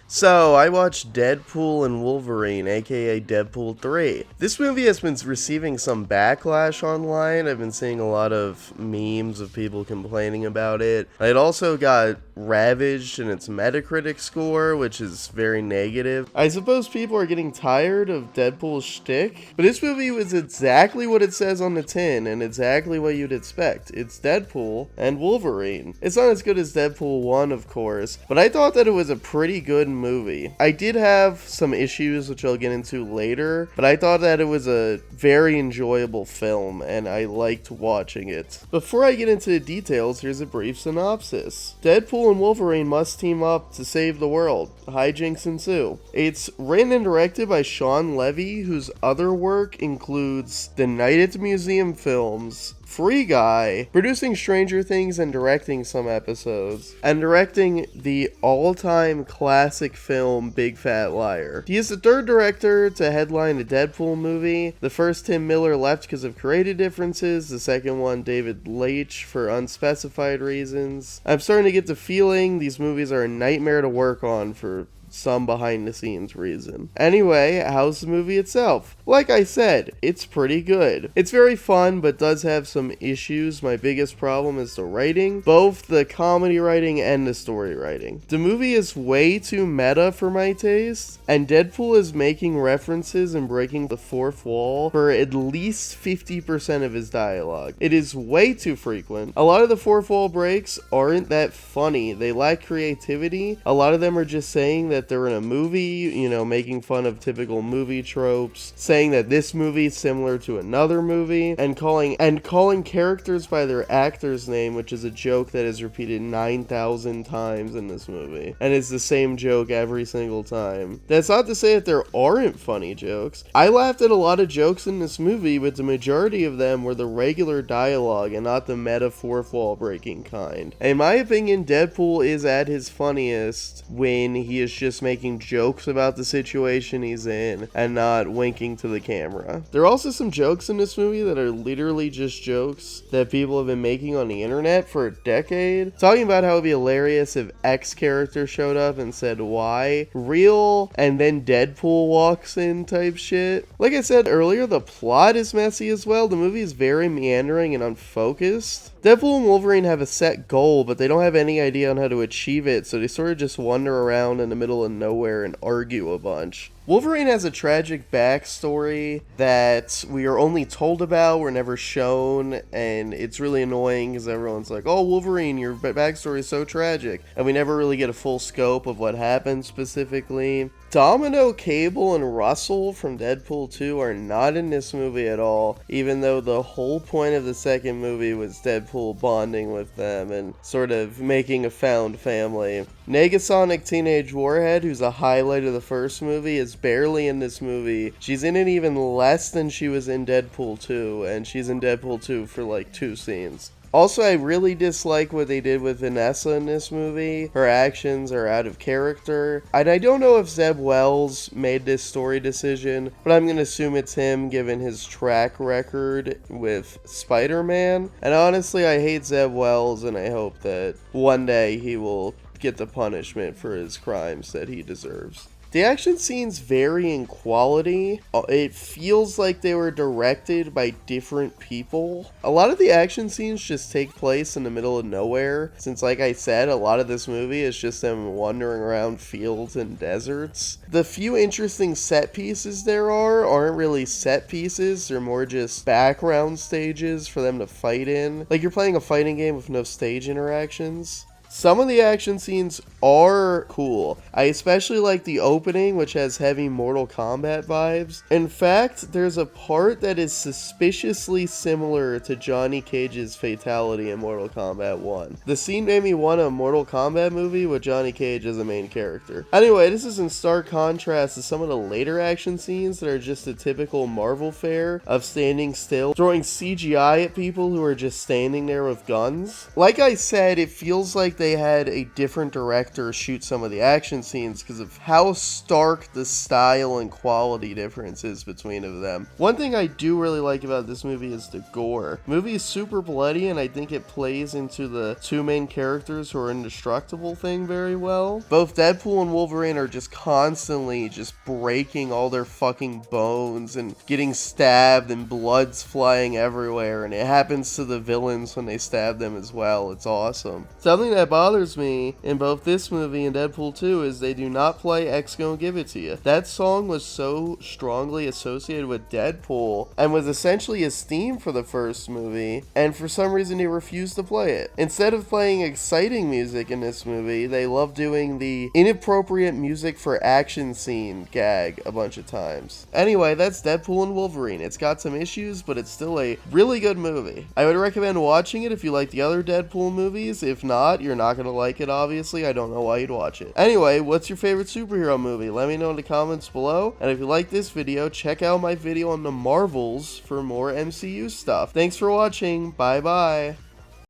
So, I watched Deadpool and Wolverine, aka Deadpool 3. This movie has been receiving some backlash online. I've been seeing a lot of memes of people complaining about it. It also got ravaged in its Metacritic score, which is very negative. I suppose people are getting tired of Deadpool's shtick, but this movie was exactly what it says on the tin and exactly what you'd expect. It's Deadpool and Wolverine. It's not as good as Deadpool 1, of course, but I thought that it was a pretty good movie. I did have some issues, which I'll get into later, but I thought that it was a very enjoyable film, and I liked watching it. Before I get into the details, here's a brief synopsis. Deadpool and Wolverine must team up to save the world. Hijinks ensue. It's written and directed by Sean Levy, whose other work includes the Night at the Museum films, Free Guy, producing Stranger Things and directing some episodes, and directing the all-time classic film Big Fat Liar. He is the third director to headline a Deadpool movie. The first, Tim Miller, left because of creative differences. The second one, David Leitch, for unspecified reasons. I'm starting to get the feeling these movies are a nightmare to work on for some behind the scenes reason. Anyway, how's the movie itself? Like I said, it's pretty good. It's very fun, but does have some issues. My biggest problem is the writing, both the comedy writing and the story writing. The movie is way too meta for my taste, and Deadpool is making references and breaking the fourth wall for at least 50% of his dialogue. It is way too frequent. A lot of the fourth wall breaks aren't that funny. They lack creativity. A lot of them are just saying that they're in a movie, making fun of typical movie tropes, saying that this movie is similar to another movie, and calling characters by their actor's name, which is a joke that is repeated 9,000 times in this movie, and it's the same joke every single time. That's not to say that there aren't funny jokes. I laughed at a lot of jokes in this movie, but the majority of them were the regular dialogue and not the meta fourth wall breaking kind. In my opinion, Deadpool is at his funniest when he is just making jokes about the situation he's in and not winking to the camera. There are also some jokes in this movie that are literally just jokes that people have been making on the internet for a decade. Talking about how it would be hilarious if X character showed up and said why, real, and then Deadpool walks in type shit. Like I said earlier, the plot is messy as well. The movie is very meandering and unfocused. Deadpool and Wolverine have a set goal, but they don't have any idea on how to achieve it, so they sort of just wander around in the middle of nowhere and argue a bunch. Wolverine has a tragic backstory that we are only told about, we're never shown, and it's really annoying because everyone's like, oh, Wolverine, your backstory is so tragic, and we never really get a full scope of what happened specifically. Domino, Cable, and Russell from Deadpool 2 are not in this movie at all, even though the whole point of the second movie was Deadpool bonding with them and sort of making a found family. Negasonic Teenage Warhead, who's a highlight of the first movie, is barely in this movie. She's in it even less than she was in Deadpool 2, and she's in Deadpool 2 for like 2 scenes. Also, I really dislike what they did with Vanessa in this movie. Her actions are out of character. And I don't know if Zeb Wells made this story decision, but I'm going to assume it's him given his track record with Spider-Man. And honestly, I hate Zeb Wells, and I hope that one day he will get the punishment for his crimes that he deserves. The action scenes vary in quality. It feels like they were directed by different people. A lot of the action scenes just take place in the middle of nowhere, since like I said, a lot of this movie is just them wandering around fields and deserts. The few interesting set pieces there aren't really set pieces, they're more just background stages for them to fight in. Like you're playing a fighting game with no stage interactions. Some of the action scenes are cool. I especially like the opening, which has heavy Mortal Kombat vibes. In fact, there's a part that is suspiciously similar to Johnny Cage's fatality in Mortal Kombat 1. The scene made me want a Mortal Kombat movie with Johnny Cage as a main character. Anyway, this is in stark contrast to some of the later action scenes that are just a typical Marvel fare of standing still, throwing CGI at people who are just standing there with guns. Like I said, it feels like they they had a different director shoot some of the action scenes because of how stark the style and quality difference is between of them. One thing I do really like about this movie is the gore. The movie is super bloody, and I think it plays into the two main characters who are indestructible thing very well. Both Deadpool and Wolverine are just constantly just breaking all their fucking bones and getting stabbed and blood's flying everywhere, and it happens to the villains when they stab them as well. It's awesome. Something that bothers me in both this movie and Deadpool 2 is they do not play X Gon' Give It To You. That song was so strongly associated with Deadpool and was essentially his theme for the first movie, and for some reason he refused to play it. Instead of playing exciting music in this movie, they love doing the inappropriate music for action scene gag a bunch of times. Anyway, that's Deadpool and Wolverine. It's got some issues, but it's still a really good movie. I would recommend watching it if you like the other Deadpool movies. If not, you're not going to like it, obviously. I don't know why you'd watch it. Anyway, what's your favorite superhero movie? Let me know in the comments below. And if you like this video, check out my video on the Marvels for more MCU stuff. Thanks for watching. Bye bye.